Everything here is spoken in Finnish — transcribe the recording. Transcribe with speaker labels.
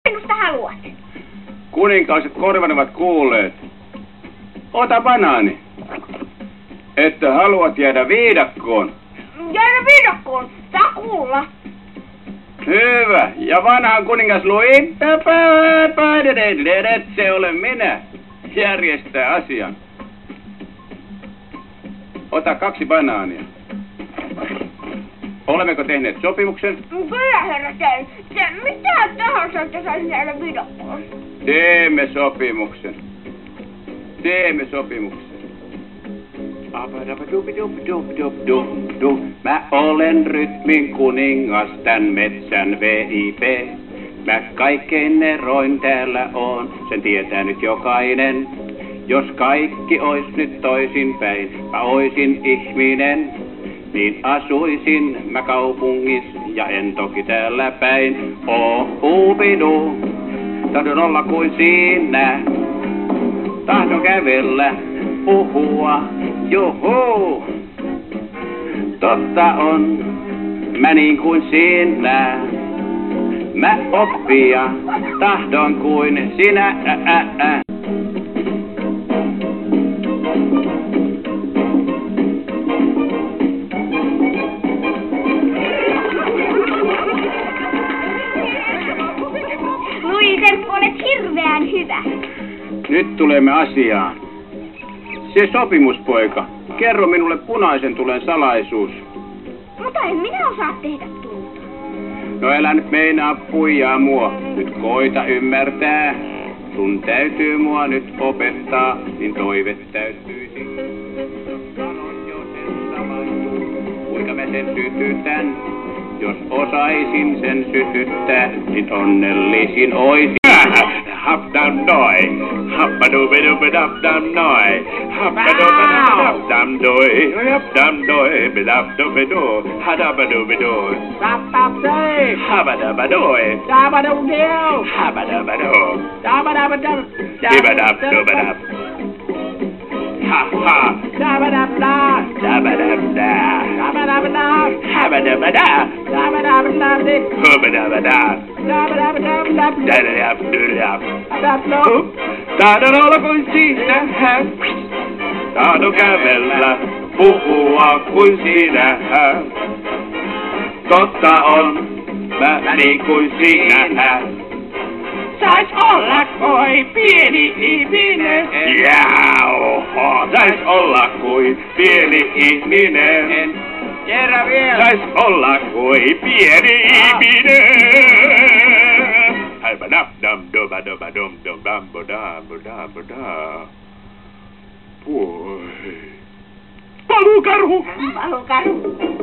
Speaker 1: Minusta haluat?
Speaker 2: Kuninkaalliset korvani ovat kuulleet. Ota banaani. Että haluat jäädä viidakkoon.
Speaker 1: Jäädä viidakkoon, saa kuulla.
Speaker 2: Hyvä. Ja vanhan kuningas Louis, se olen minä. Järjestää asian. Ota 2 banaania. Olemmeko tehneet sopimuksen?
Speaker 1: Kyllä herra tein. Mitä tahansa, että saisi jäädä viidakkoon.
Speaker 2: Teemme sopimuksen. Teemme sopimuksen. Mä olen rytmin kuningas, tän metsän VIP. Mä kaikkein eroin täällä on, sen tietää nyt jokainen. Jos kaikki ois nyt toisinpäin, mä oisin ihminen. Niin asuisin mä kaupungissa ja en toki täällä päin. Huupidu, tahdon olla kuin sinä. Tahdon kävellä, puhua, juhu. Totta on, mä niin kuin sinä. Mä oppia, tahdon kuin sinä.
Speaker 1: Louis, olet hirveän hyvä.
Speaker 2: Nyt tulemme asiaan. Se sopimuspoika. Kerro minulle punaisen tulen salaisuus.
Speaker 1: Mutta en minä osaa tehdä tuota.
Speaker 2: No älä nyt meinaa puijaa mua. Nyt koita ymmärtää. Sun täytyy mua nyt opettaa, niin toive täyttyisi. Sanon jo sen salaisuus. Kuinka mä sen sytytän? Jos osaisin sen sytyttää, niin onnellisin oisin. Hapdam noi, happadubidubidabdam noi, happadubidabdam doi, hapdam doi, bidabdubidu, hadabadubidu, sapapsay, habadabadoi, dabadubdiu, habadabadu, dabadabadab, dibadabdubadab. Ha ha, dabadabda, dabadabda, dabadabda, habadabada, dabadabda, hubadabada. Tahdon olla kuin sinä, tahdon kävellä, puhua kuin sinä. Totta on, mä niin kuin sinä. Sais olla kuin pieni ihminen. Jauho, sais olla kuin pieni ihminen. Kerran vielä. Sais olla kuin pieni ihminen. Voi. Paluukarhu!
Speaker 1: Paluukarhu!